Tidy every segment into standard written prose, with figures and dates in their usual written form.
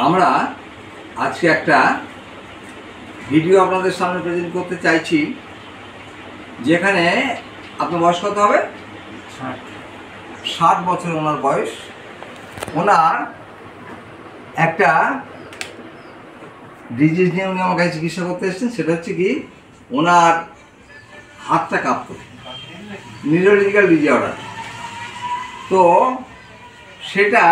আমরা আজকে একটা ভিডিও আপনাদের সামনে প্রেজেন্ট করতে চাইছি, যেখানে আপনার বয়স কত হবে? 60 বছর ওনার বয়স। ওনার একটা ডিজিজ নিয়ে উনি আমার কাছে চিকিৎসা করতে এসেছেন। সেটা হচ্ছে কি, ওনার হাতটা কাঁপতো, নিউরোলজিক্যাল ডিজঅর্ডার। তো সেটা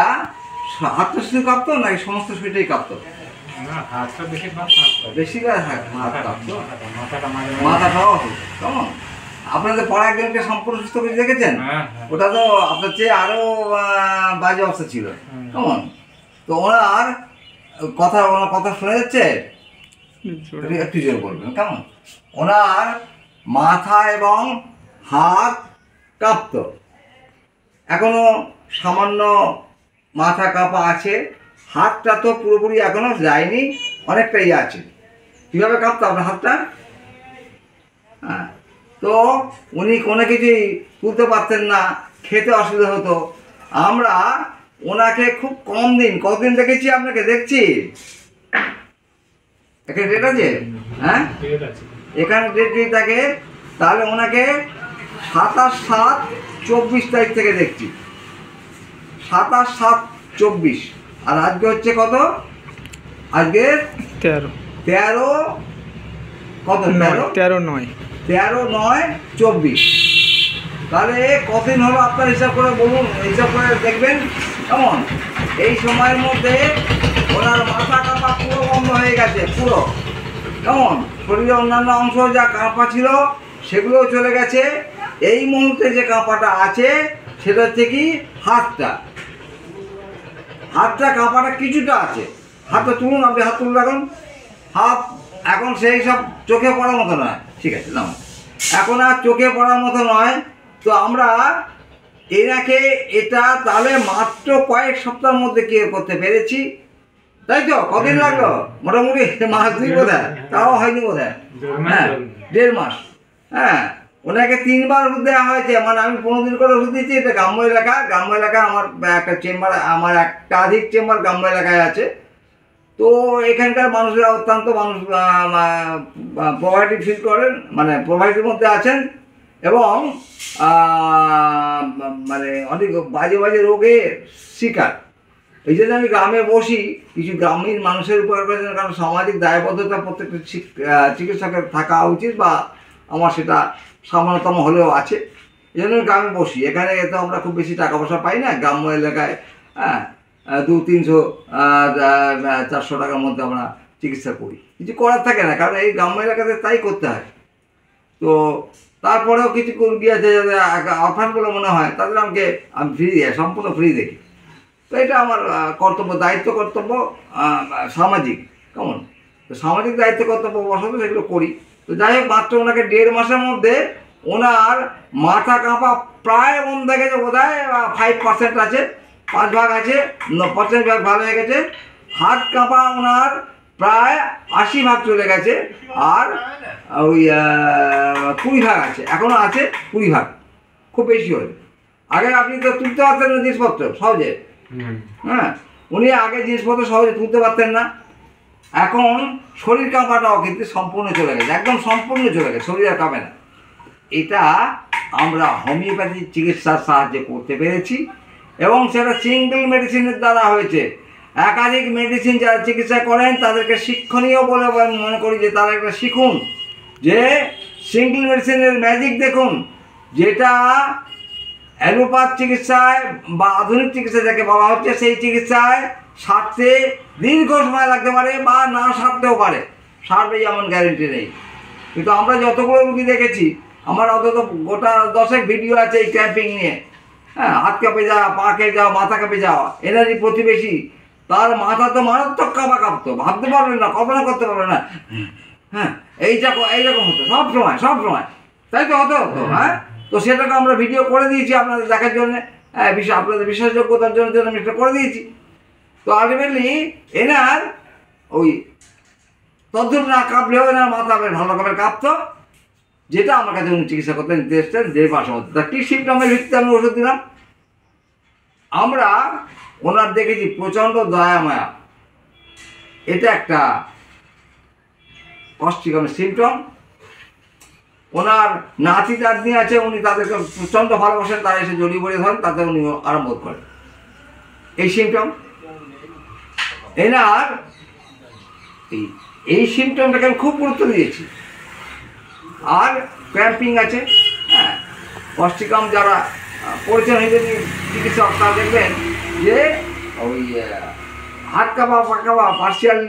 হাতটা শুধু কাঁপতো নাকি সমস্ত শরীরটাই কাঁপতো? বেশি মাথাটাও কেমন? আপনাদের পড়া একজনকে সম্পূর্ণ সুস্থ করে দেখেছেন, ওটা তো আপনার চেয়ে আরো বাজে অবস্থা ছিল, কেমন? তো ওনার কথা শোনা যাচ্ছে? একটু জোর বলবেন, কেমন? ওনার মাথা এবং হাত কাঁপতো, এখনো সামান্য মাথা কাঁপা আছে, হাতটা তো পুরোপুরি এখনো যায়নি, অনেকটাই আছে। কীভাবে কাঁপতো আপনার হাতটা? হ্যাঁ, তো উনি কোনো কিছুই তুলতে পারতেন না, খেতে অসুবিধা হতো। আমরা ওনাকে খুব কম দিন, কতদিন দেখেছি আপনাকে? দেখছি এখানে ডেট আছে, হ্যাঁ এখানে ডেট দিয়ে থাকে। তাহলে ওনাকে 27/7/24 তারিখ থেকে দেখছি, 27/7/24। আর আজকে হচ্ছে কত? আজকে 13 কত? 13/9/24। তাহলে কতদিন হলো আপনার হিসাব করে বলুন, হিসাব করে দেখবেন কেমন? এই সময়ের মধ্যে ওনার মাথা কাঁপা পুরো বন্ধ হয়ে গেছে, পুরো, কেমন? শরীরের অন্যান্য অংশ যা কাঁপা ছিল সেগুলোও চলে গেছে। এই মুহূর্তে যে কাঁপাটা আছে সেটা হচ্ছে কি, হাতটা কাঁপাটা কিছুটা আছে। হাতটা তুলুন, আপনি হাত তুলুন এখন। হাত এখন সেই সব চোখে পড়ার মতো নয়, ঠিক আছে নাও, এখন আর চোখে পড়ার মতো নয়। তো আমরা এনাকে এটা তাহলে মাত্র কয়েক সপ্তাহের মধ্যে কি করতে পেরেছি, তাই তো? কদিন লাগলো? মোটামুটি মাস 2 বোধ হয়, তাও হয়নি বোধ হয়। হ্যাঁ, 1.5 মাস। হ্যাঁ, ওনাকে 3 বার ওষুধ দেওয়া হয়েছে, মানে আমি 15 দিন করে ওষুধ দিচ্ছি। এটা গ্রাম্য এলাকা, আমার একটা চেম্বার, আমার একাধিক চেম্বার গ্রাম্য এলাকায় আছে। তো এখানকার মানুষরা অত্যন্ত প্রভাইডি ফিল করেন, মানে প্রভাইডির মধ্যে আছেন, এবং মানে অনেক বাজে বাজে রোগের শিকার। এই জন্য আমি গ্রামে বসি, কিছু গ্রামীণ মানুষের উপর, কারণ সামাজিক দায়বদ্ধতা প্রত্যেকটা চিকিৎসকের থাকা উচিত, বা আমার সেটা সামান্যতম হলেও আছে। এই জন্য আমি গ্রামে বসি। এখানে তো আমরা খুব বেশি টাকা পয়সা পাই না গ্রাম্য এলাকায়। হ্যাঁ, 200-300-400 টাকার মধ্যে আমরা চিকিৎসা করি, কিছু করার থাকে না, কারণ এই গ্রাম্য এলাকাতে তাই করতে হয়। তো তারপরেও কিছু রুগী আছে যাদের অফার বলে মনে হয়, তাদের আমি ফ্রি সম্পূর্ণ ফ্রি দেখি। তো এটা আমার কর্তব্য, কর্তব্য সামাজিক, কেমন? তো সামাজিক কর্তব্য বসত সেগুলো করি। তো যাই হোক, মাত্র ওনাকে 1.5 মাসের মধ্যে ওনার মাথা কাঁপা প্রায় বন্ধ হয়ে গেছে, বোধ হয় 5% আছে, 5 ভাগ আছে, 50 ভাগ ভালো হয়ে গেছে। হাত কাঁপা ওনার প্রায় 80 ভাগ চলে গেছে, আর ওই 20 ভাগ আছে, এখনও আছে 20 ভাগ, খুব বেশি হলে। আগে আপনি তো তুলতে পারতেন না জিনিসপত্র সহজে, হ্যাঁ, উনি আগে জিনিসপত্র সহজে তুলতে পারতেন না। এখন শরীর কাঁপাটাও কিন্তু সম্পূর্ণ চলে গেছে, একদম সম্পূর্ণ চলে গেছে, শরীর আর কাঁপে না। এটা আমরা হোমিওপ্যাথি চিকিৎসার সাহায্যে করতে পেরেছি, এবং সেটা সিঙ্গেল মেডিসিনের দ্বারা হয়েছে। একাধিক মেডিসিন যারা চিকিৎসা করেন তাদেরকে শিক্ষণীয় বলে মনে করি, যে তারা একটা শিখুন, যে সিঙ্গেল মেডিসিনের ম্যাজিক দেখুন, যেটা অ্যালোপ্যাথ চিকিৎসায় বা আধুনিক চিকিৎসা যাকে বলা হচ্ছে, সেই চিকিৎসায় সারতে দীর্ঘ সময় লাগতে পারে, বা না সারতেও পারে, সারবে এমন গ্যারেন্টি নেই। কিন্তু আমরা যতগুলো রুগী দেখেছি, আমার অন্তত গোটা 10 ভিডিও আছে এই ক্যাম্পিং নিয়ে। হ্যাঁ, হাত কাঁপে যাওয়া, পা কেঁপে যাওয়া, মাথা কাঁপে যাওয়া, এনারই প্রতিবেশী, তার মাথা তো মারাত্মক কাঁপতো, ভাবতে পারবেন না, কল্পনা করতে পারবেন না। হ্যাঁ, এইরকম হতো সব সময়, তাই তো হতো। হ্যাঁ, তো সেটাকে আমরা ভিডিও করে দিয়েছি আপনাদের দেখার জন্য, আপনাদের বিশ্বাসযোগ্যতার জন্য আমি সেটা করে দিয়েছি। তো আলটিমেটলি এনার ওই তদ্রুপ না কাঁপলেও এনার মাথা বেশ ভালো রকমের কাঁপতো, যেটা আমার কাছে উনি চিকিৎসা করতে নিতে এসছেন 1.5 মাসের মধ্যে। তা কী সিমটমের ভিত্তিতে আমি ওষুধ দিলাম? আমরা ওনার দেখেছি প্রচণ্ড দয়া মায়া, এটা একটা কস্টিকামের সিমটম। ওনার নাতি নাতনি আছে, উনি তাদেরকে প্রচণ্ড ভালোবাসেন, তারা এসে জড়িয়ে পড়ে ধরেন, তাতে উনি আরম্ভ করেন এই সিমটম। এনার এই সিমটমটাকে আমি খুব গুরুত্ব দিয়েছি। আর ক্র্যাম্পিং আছে, হ্যাঁ, কস্টিকাম যারা পরিচয় হয়ে চিকিৎসক তারা দেখবেন যে ওই হাত কাঁপা, পা কাঁপা, পার্সিয়াল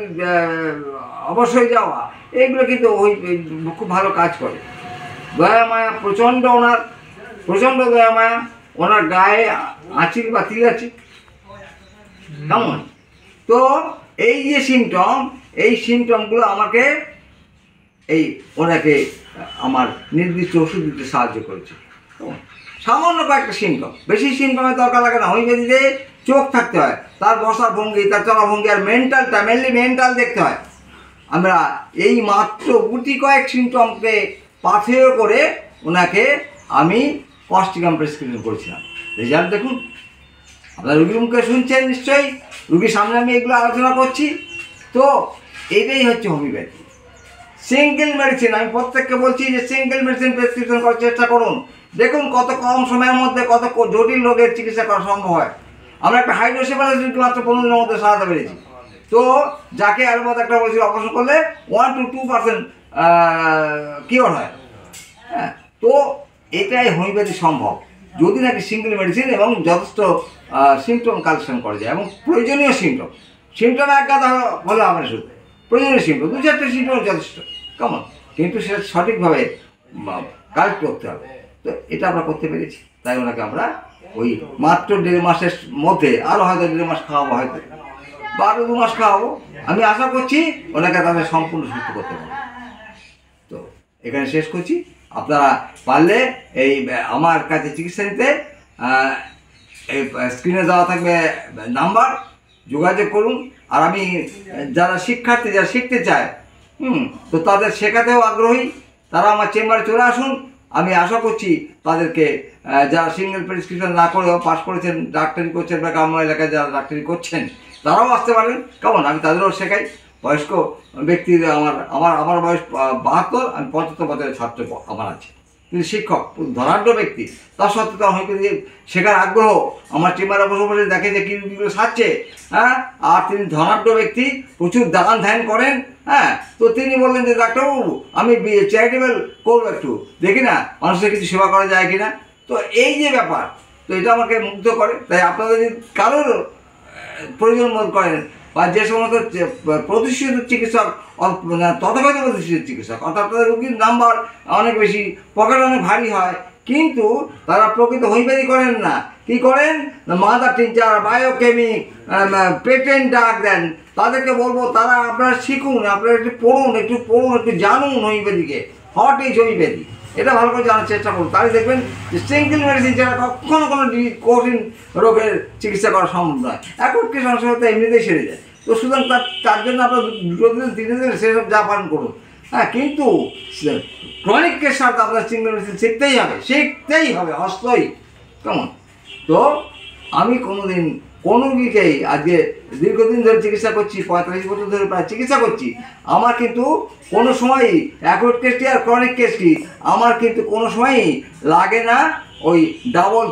অবশ্যই যাওয়া, এইগুলো কিন্তু ওই খুব ভালো কাজ করে। দয়ামায়া প্রচণ্ড, ওনার প্রচণ্ড দয়ামায়া, ওনার গায়ে আঁচিল বা তিল আছে, কেমন? তো এই যে সিমটম, এই সিমটমগুলো আমাকে ওনাকে আমার নির্দিষ্ট ওষুধ দিতে সাহায্য করেছে। সামান্য কয়েকটা সিমটম, বেশি সিমটমের দরকার লাগে না। হোমিওপ্যাথিতে চোখ থাকতে হয়, তার বসার ভঙ্গি, তার চলা ভঙ্গি, আর মেন্টালটা, মেনলি মেন্টাল দেখতে হয়। আমরা এই মাত্র গুটি কয়েক সিমটমকে পাথেয় করে ওনাকে আমি কস্টিকাম প্রেসক্রিপশন করেছিলাম। রেজাল্ট দেখুন, আপনারা রুগীর মুখে শুনছেন নিশ্চয়ই, রুগীর সামনে আমি এগুলো আলোচনা করছি। তো এটাই হচ্ছে হোমিওপ্যাথি। সিঙ্গেল মেডিসিন, আমি প্রত্যেককে বলছি যে সিঙ্গেল মেডিসিন প্রেসক্রিপশন করার চেষ্টা করুন। দেখুন কত কম সময়ের মধ্যে কত জটিল রোগের চিকিৎসা করা সম্ভব হয়। আমরা একটা হাইড্রোসেফালাইটিস মাত্র 15 দিনের মধ্যে সারাতে পেরেছি। তো যাকে আলবাদ একটা বলেছিল অপারেশন করলে 1 to 2% কিওর হয়। হ্যাঁ, তো এটাই হোমিওপ্যাথি সম্ভব যদি নাকি সিঙ্গেল মেডিসিন এবং যথেষ্ট সিমটম কালেকশন করা যায়, এবং প্রয়োজনীয় সিমটম এক গাদা হলে হবে শুধু, প্রয়োজনীয় সিমটম 2-4টে সিমটম যথেষ্ট, কেমন? কিন্তু সেটা সঠিকভাবে কালেক্ট করতে হবে। তো এটা আমরা করতে পেরেছি, তাই ওনাকে আমরা ওই মাত্র 1.5 মাসের মধ্যে, আরও হয়তো 1.5 মাস খাওয়াবো, হয়তো বা আরও 2 মাস খাওয়াবো, আমি আশা করছি ওনাকে তাদের সম্পূর্ণ সুস্থ করতে পারবো। তো এখানে শেষ করছি। আপনারা পারলে এই আমার কাছে চিকিৎসা নিতে এই স্ক্রিনে দেওয়া থাকবে নাম্বার, যোগাযোগ করুন। আর আমি যারা শিক্ষার্থী, যারা শিখতে চায়, তো তাদের শেখাতেও আগ্রহী, তারা আমার চেম্বারে চলে আসুন। আমি আশা করছি তাদেরকে, যারা সিঙ্গেল প্রেসক্রিপশন না করেও পাস করেছেন, ডাক্তারি করছেন বা গ্রাম্য এলাকায় যারা ডাক্তারি করছেন, তারাও আসতে পারেন, কেমন? আমি তাদেরও শেখাই। বয়স্ক ব্যক্তির আমার বয়স 72, আমি 75 বছরের ছাত্র আমার আছে। কিন্তু শিক্ষক ধনাঢ্য ব্যক্তি, তার সত্ত্বেও তার হয়তো শেখার আগ্রহ, আমার চেম্বারে বসে বসে দেখে যে কীগুলো সারছে, হ্যাঁ। আর তিনি ধনাঢ্য ব্যক্তি, প্রচুর দান ধ্যান করেন, হ্যাঁ। তো তিনি বললেন যে ডাক্তারবাবু আমি চ্যারিটেবল করবো, একটু দেখি না মানুষের কিছু সেবা করা যায় কিনা। তো এই যে ব্যাপার, তো এটা আমাকে মুগ্ধ করে। তাই আপনারা যদি কারোর প্রয়োজন বোধ করেন, বা যে সমস্ত প্রতিষ্ঠিত চিকিৎসক, তথাকথিত প্রতিষ্ঠিত চিকিৎসক, অর্থাৎ তাদের রুগীর নাম্বার অনেক বেশি, পকেট অনেক ভারী হয়, কিন্তু তারা প্রকৃত হোমিওপ্যাথি করেন না। কী করেন? মাদার টিচার, বায়োকেমিক, পেটেন্ট ডাক দেন। তাদেরকে বলবো তারা আপনারা শিখুন, আপনারা একটু পড়ুন, একটু জানুন হোমিওপ্যাথিকে, হোয়াট ইজ হোমিওপ্যাথি, এটা ভালো করে জানার চেষ্টা করুন। তাহলে দেখবেন যে সিঙ্গেল মেডিসিন ছাড়া কখনো কোনো কঠিন রোগের চিকিৎসা করা সম্ভব নয়। একটি সমস্যা এমনিতেই সেরে যায়। তো সুতরাং তার জন্য আপনার 2 দিন 3 দিন সেসব যা পান করুন, হ্যাঁ। কিন্তু ক্রনিক কেস সাথে আপনার সিঙ্গেল মেডিসিন শিখতেই হবে অস্তই, কেমন? তো আমি কোনো রুগীকেই আজকে দীর্ঘদিন ধরে চিকিৎসা করছি, 45 বছর ধরে প্রায় চিকিৎসা করছি, আমার কিন্তু কোনো সময়ই অ্যাকুট কেসটি আর ক্রনিক কেসটি আমার কিন্তু কোনো সময়ই লাগে না ওই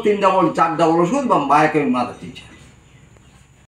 3 ডাবল 4 ডাবল ওষুধ বা বায়োকেমিক মাদার টিচার।